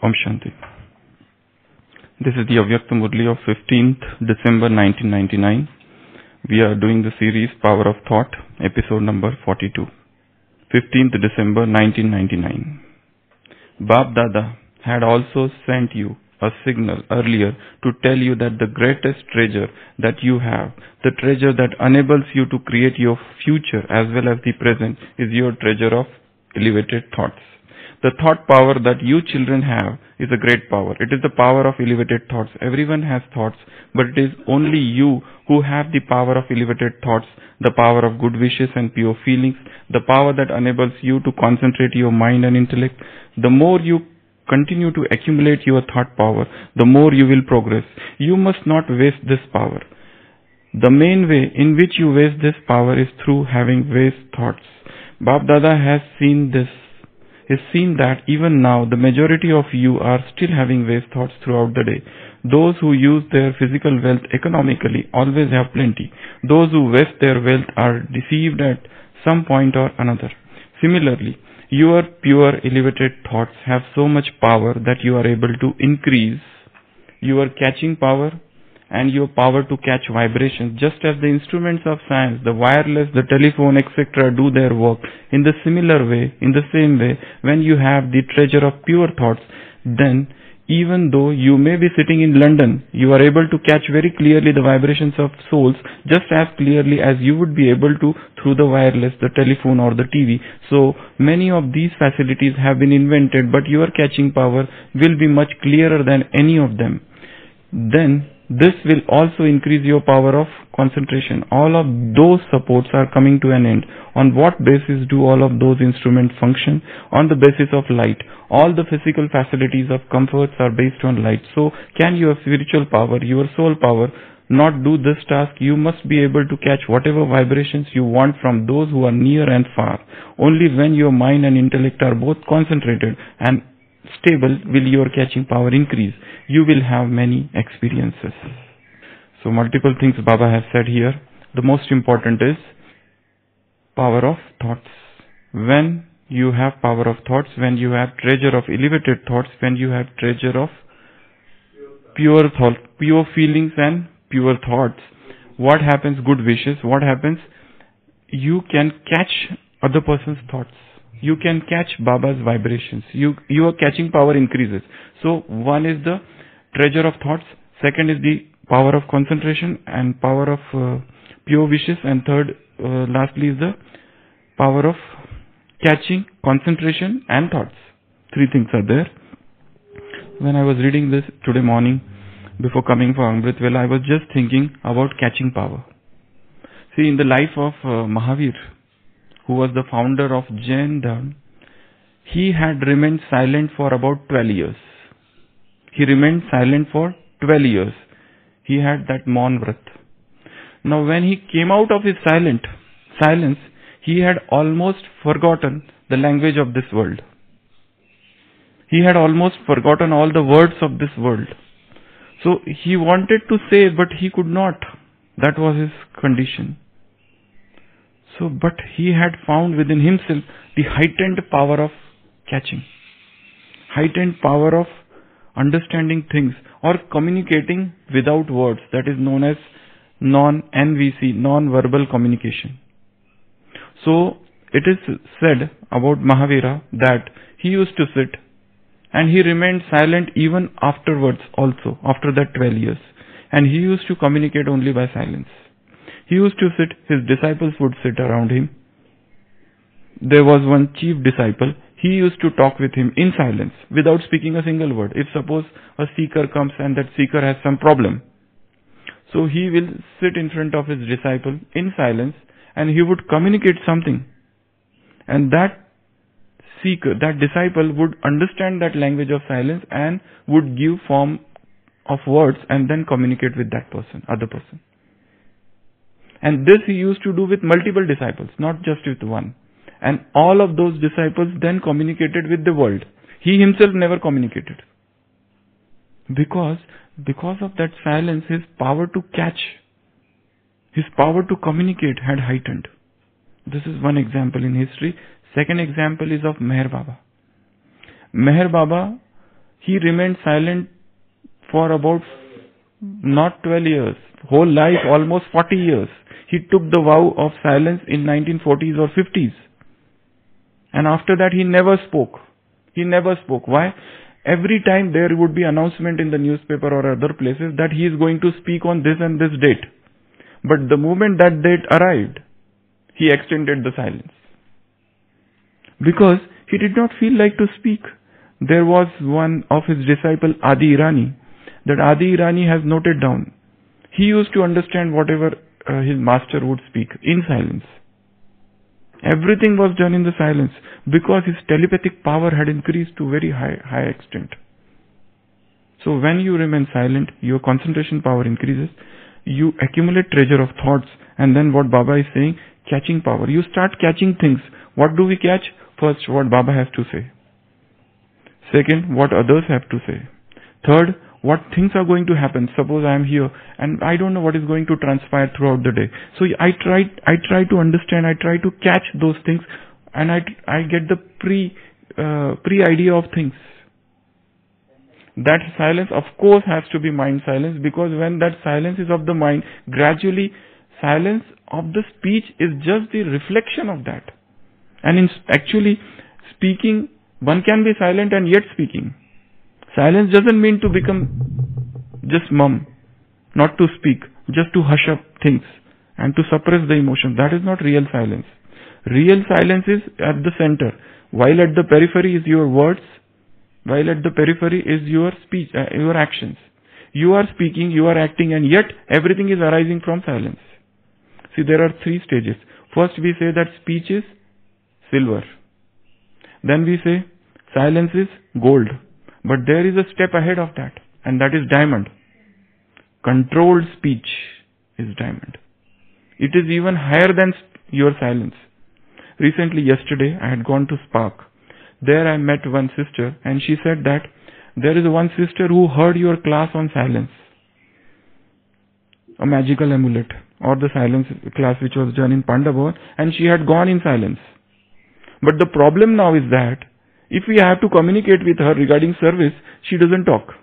Om Shanti. This is the Avyakta Murli of 15th December 1999. We are doing the series Power of Thought, episode number 42. 15th December 1999. Bab Dada had also sent you a signal earlier to tell you that the greatest treasure that you have, the treasure that enables you to create your future as well as the present, is your treasure of elevated thoughts. The thought power that you children have is a great power. It is the power of elevated thoughts. Everyone has thoughts, but it is only you who have the power of elevated thoughts, the power of good wishes and pure feelings, the power that enables you to concentrate your mind and intellect. The more you continue to accumulate your thought power, the more you will progress. You must not waste this power. The main way in which you waste this power is through having waste thoughts. Bab Dada has seen this. Is seen that even now the majority of you are still having waste thoughts throughout the day. Those who use their physical wealth economically always have plenty. Those who waste their wealth are deceived at some point or another. Similarly, your pure elevated thoughts have so much power that you are able to increase your catching power and your power to catch vibrations, just as the instruments of science, the wireless, the telephone, etc. do their work. In the same way, when you have the treasure of pure thoughts, then even though you may be sitting in London, you are able to catch very clearly the vibrations of souls just as clearly as you would be able to through the wireless, the telephone or the TV. So many of these facilities have been invented, but your catching power will be much clearer than any of them. Then this will also increase your power of concentration. All of those supports are coming to an end. On what basis do all of those instruments function? On the basis of light. All the physical facilities of comforts are based on light. So can your spiritual power, your soul power, not do this task? You must be able to catch whatever vibrations you want from those who are near and far. Only when your mind and intellect are both concentrated and stable will your catching power increase. You will have many experiences. So multiple things Baba has said here. The most important is power of thoughts. When you have power of thoughts, when you have treasure of elevated thoughts, when you have treasure of pure thought, pure feelings and pure thoughts, what happens? Good wishes. What happens? You can catch other person's thoughts. You can catch Baba's vibrations. Your catching power increases. So one is the treasure of thoughts. Second is the power of concentration and power of pure wishes. And third, lastly, is the power of catching, concentration and thoughts. Three things are there. When I was reading this today morning, before coming for Amrit Vela, I was just thinking about catching power. See, in the life of Mahavir, who was the founder of Jain Dharma, he had remained silent for about 12 years. He remained silent for 12 years. He had that Maun Vrat. Now when he came out of his silence, he had almost forgotten the language of this world. He had almost forgotten all the words of this world. So he wanted to say, but he could not. That was his condition. So, but he had found within himself the heightened power of catching, heightened power of understanding things or communicating without words. That is known as non-NVC, non-verbal communication. So, it is said about Mahavira that he used to sit and he remained silent even afterwards also, after that 12 years. And he used to communicate only by silence. He used to sit, his disciples would sit around him. There was one chief disciple, he used to talk with him in silence, without speaking a single word. If suppose a seeker comes and that seeker has some problem, so he will sit in front of his disciple in silence and he would communicate something. And that seeker, that disciple would understand that language of silence and would give form of words and then communicate with that person, other person. And this he used to do with multiple disciples, not just with one. And all of those disciples then communicated with the world. He himself never communicated. Because of that silence, his power to catch, his power to communicate had heightened. This is one example in history. Second example is of Meher Baba. Meher Baba, He remained silent for about not 12 years, whole life, almost 40 years. He took the vow of silence in 1940s or 50s. And after that, he never spoke. He never spoke. Why? Every time there would be announcement in the newspaper or other places that he is going to speak on this and this date. But the moment that date arrived, he extended the silence. Because he did not feel like to speak. There was one of his disciple, Adi Irani, that Adi Irani has noted down. He used to understand whatever his master would speak in silence. Everything was done in the silence because his telepathic power had increased to very high extent. So when you remain silent, your concentration power increases, you accumulate treasure of thoughts, and then what Baba is saying, catching power. You start catching things. What do we catch? First, what Baba has to say. Second, what others have to say. Third, what things are going to happen. Suppose I am here and I don't know what is going to transpire throughout the day. So I try to understand, I try to catch those things, and I get the pre idea of things. That silence, of course, has to be mind silence, because when that silence is of the mind, gradually silence of the speech is just the reflection of that. And in actually speaking, one can be silent and yet speaking. Silence doesn't mean to become just mum, not to speak, just to hush up things and to suppress the emotion. That is not real silence. Real silence is at the center, while at the periphery is your words, while at the periphery is your speech, your actions. You are speaking, you are acting, and yet everything is arising from silence. See, there are three stages. First we say that speech is silver. Then we say silence is gold. But there is a step ahead of that, and that is diamond. Controlled speech is diamond. It is even higher than your silence. Recently, yesterday, I had gone to Spark. There I met one sister, and she said that there is one sister who heard your class on silence, a magical amulet, or the silence class which was done in Pandava, and she had gone in silence. But the problem now is that if we have to communicate with her regarding service, she doesn't talk.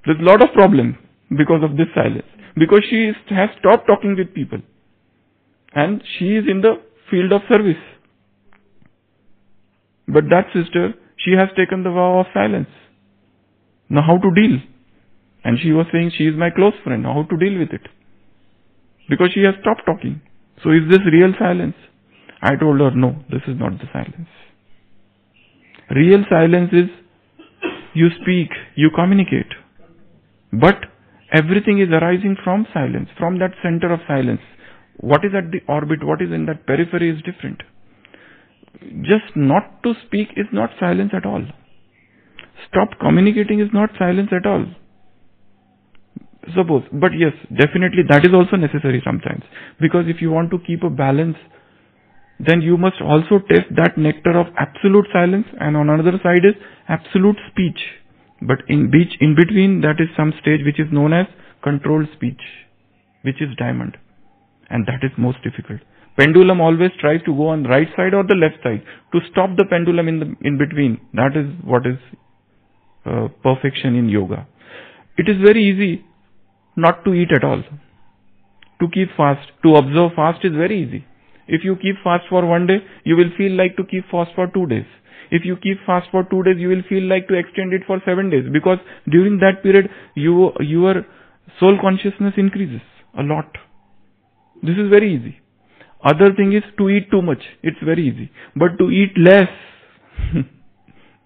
There's a lot of problem because of this silence. Because she has stopped talking with people. And she is in the field of service. But that sister, she has taken the vow of silence. Now how to deal? And she was saying she is my close friend. Now how to deal with it? Because she has stopped talking. So is this real silence? I told her, no, this is not the silence. Real silence is you speak, you communicate. But everything is arising from silence, from that center of silence. What is at the orbit, what is in that periphery is different. Just not to speak is not silence at all. Stop communicating is not silence at all. Suppose, but yes, definitely that is also necessary sometimes. Because if you want to keep a balance, then you must also taste that nectar of absolute silence, and on another side is absolute speech. But in between, that is some stage which is known as controlled speech, which is diamond. And that is most difficult. Pendulum always tries to go on the right side or the left side. To stop the pendulum in between, that is what is perfection in yoga. It is very easy not to eat at all. To keep fast, to observe fast is very easy. If you keep fast for one day, you will feel like to keep fast for 2 days. If you keep fast for 2 days, you will feel like to extend it for 7 days. Because during that period, your soul consciousness increases a lot. This is very easy. Other thing is to eat too much. It's very easy. But to eat less,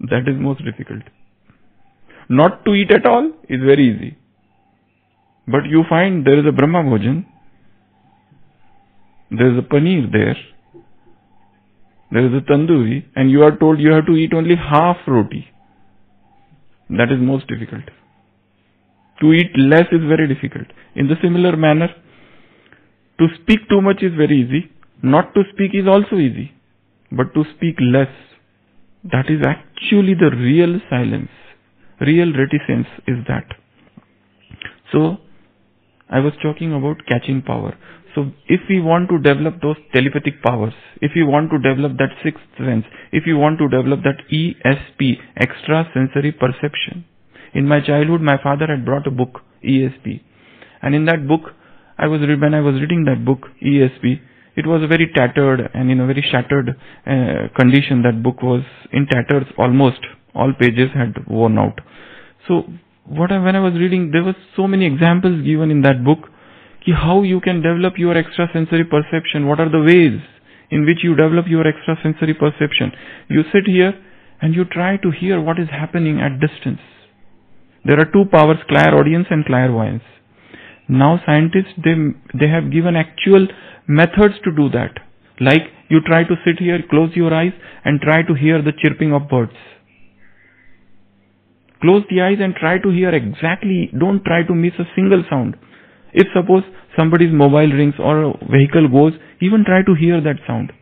that is most difficult. Not to eat at all is very easy. But you find there is a Brahma Bhojan, there is a paneer there is a tandoori, and you are told you have to eat only half roti. That is most difficult. To eat less is very difficult. In the similar manner, to speak too much is very easy. Not to speak is also easy. But to speak less, that is actually the real silence. Real reticence is that. So, I was talking about catching power. So if we want to develop those telepathic powers, if we want to develop that sixth sense, if we want to develop that ESP, extrasensory perception. In my childhood, my father had brought a book, ESP. And in that book, when I was reading that book, ESP, it was a very tattered and in a very shattered condition. That book was in tatters almost. All pages had worn out. So when I was reading, there were so many examples given in that book, how you can develop your extrasensory perception. What are the ways in which you develop your extrasensory perception? You sit here and you try to hear what is happening at distance. There are two powers, clairaudience and clairvoyance. Now scientists, they have given actual methods to do that. Like you try to sit here, close your eyes and try to hear the chirping of birds. Close the eyes and try to hear exactly, don't try to miss a single sound. If suppose somebody's mobile rings or a vehicle goes, even try to hear that sound.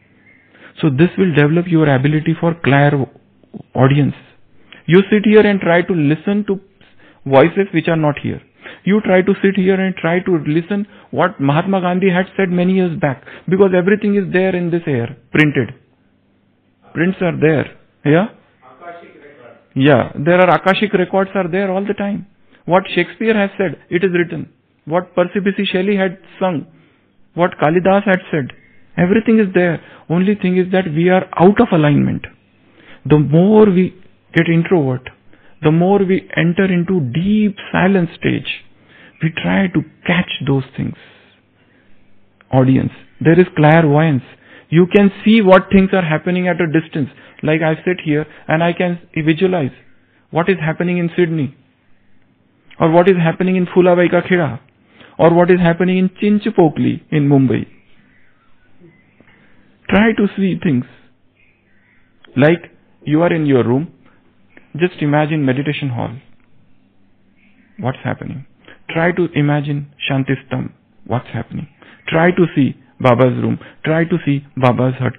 So this will develop your ability for clairaudience. You sit here and try to listen to voices which are not here. You try to sit here and try to listen what Mahatma Gandhi had said many years back, because everything is there in this air, printed. Prints are there. Yeah? Yeah, there are Akashic records are there all the time. What Shakespeare has said, it is written. What Percy Bysshe Shelley had sung, what Kalidas had said, everything is there. Only thing is that we are out of alignment. The more we get introvert, the more we enter into deep silent stage, we try to catch those things. Audience. There is clairvoyance. You can see what things are happening at a distance. Like I sit here and I can visualize what is happening in Sydney, or what is happening in Phulavaika Kheda, or what is happening in Chinchpokli in Mumbai. Try to see things. Like you are in your room, just imagine meditation hall. What's happening? Try to imagine Shantistam. What's happening? Try to see Baba's room. Try to see Baba's hut.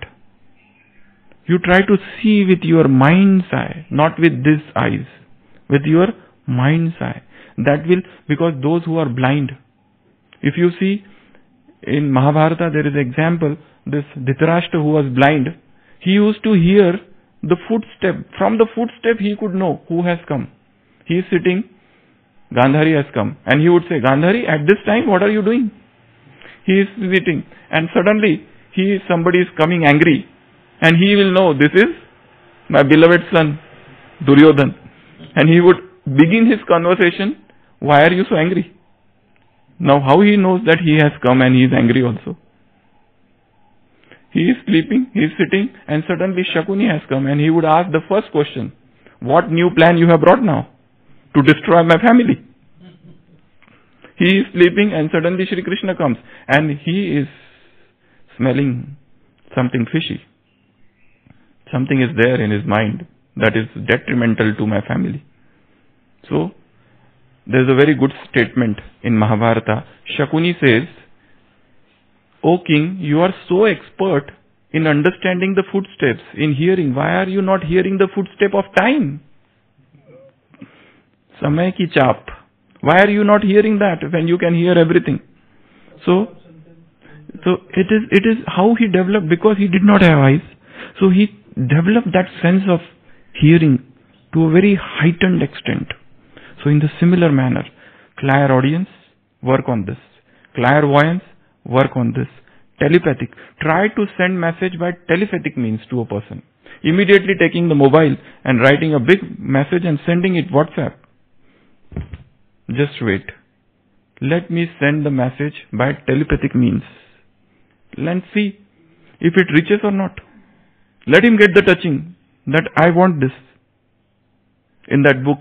You try to see with your mind's eye, not with these eyes, with your mind's eye. That will, because those who are blind, if you see in Mahabharata there is an example, this Dhritarashtra who was blind, he used to hear the footstep. From the footstep he could know who has come. He is sitting, Gandhari has come, and he would say, Gandhari, at this time what are you doing? He is sitting and suddenly somebody is coming angry, and he will know this is my beloved son Duryodhan, and he would begin his conversation, why are you so angry? Now how he knows that he has come and he is angry also? He is sleeping, he is sitting, and suddenly Shakuni has come, and he would ask the first question, what new plan you have brought now? To destroy my family. He is sleeping and suddenly Shri Krishna comes and he is smelling something fishy. Something is there in his mind that is detrimental to my family. So, there is a very good statement in Mahabharata. Shakuni says, O king, you are so expert in understanding the footsteps, in hearing. Why are you not hearing the footstep of time? Samay ki chap. Why are you not hearing that when you can hear everything? So it is how he developed, because he did not have eyes. So he developed that sense of hearing to a very heightened extent. So in the similar manner, clairaudience, work on this. Clairvoyance, work on this. Telepathic, try to send message by telepathic means to a person. Immediately taking the mobile and writing a big message and sending it WhatsApp. Just wait. Let me send the message by telepathic means. Let's see if it reaches or not. Let him get the touching that I want this. In that book,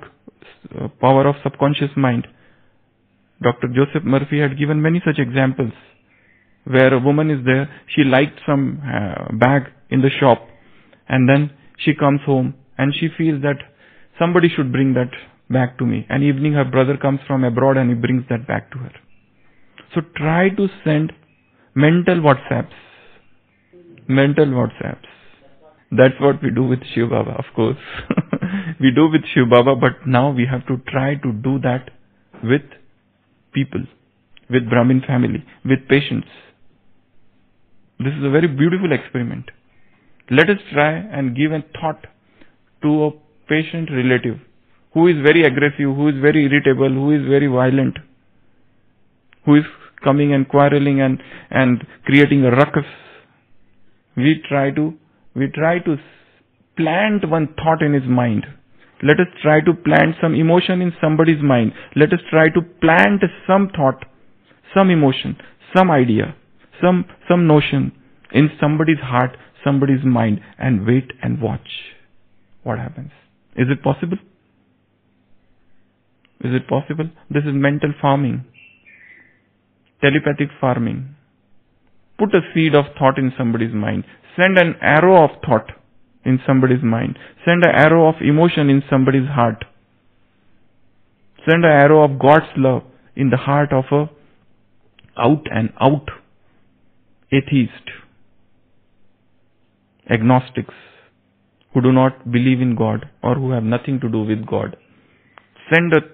Power of Subconscious Mind, Dr. Joseph Murphy had given many such examples where a woman is there, she liked some bag in the shop, and then she comes home and she feels that somebody should bring that bag to me. And evening her brother comes from abroad and he brings that bag to her. So try to send mental WhatsApps. Mental WhatsApps. That's what we do with Shiv Baba, of course. We do with Shiv Baba, but now we have to try to do that with people, with Brahmin family, with patients. This is a very beautiful experiment. Let us try and give a thought to a patient relative who is very aggressive, who is very irritable, who is very violent, who is coming and quarreling and creating a ruckus. We try to plant one thought in his mind. Let us try to plant some emotion in somebody's mind. Let us try to plant some thought, some emotion, some idea, some notion in somebody's heart, somebody's mind, and wait and watch what happens. Is it possible? Is it possible? This is mental farming, telepathic farming. Put a seed of thought in somebody's mind. Send an arrow of thought in somebody's mind. Send an arrow of emotion in somebody's heart. Send an arrow of God's love in the heart of a out and out atheist, agnostics, who do not believe in God or who have nothing to do with God. Send an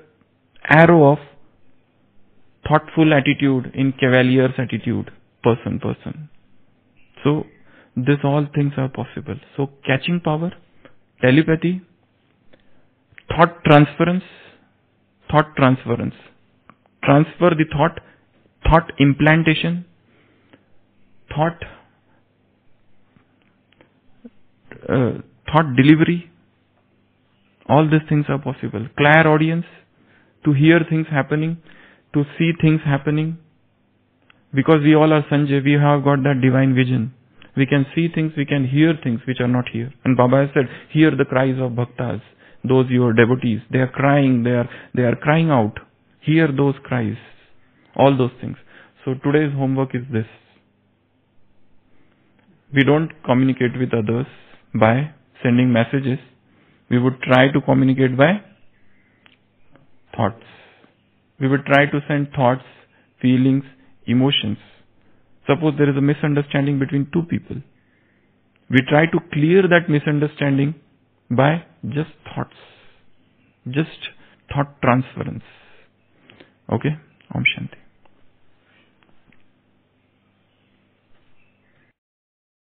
arrow of thoughtful attitude in cavalier's attitude, person. So, all things are possible. So, catching power, telepathy, thought transference, transfer the thought implantation, thought delivery, all these things are possible. Clairaudience, to hear things happening, to see things happening. Because we all are Sanjay, we have got that divine vision. We can see things, we can hear things which are not here. And Baba has said, hear the cries of bhaktas, those your devotees. They are crying, they are crying out. Hear those cries. All those things. So today's homework is this. We don't communicate with others by sending messages. We would try to communicate by thoughts. We would try to send thoughts, feelings, emotions. Suppose there is a misunderstanding between two people. We try to clear that misunderstanding by just thoughts. Just thought transference. Okay? Om Shanti.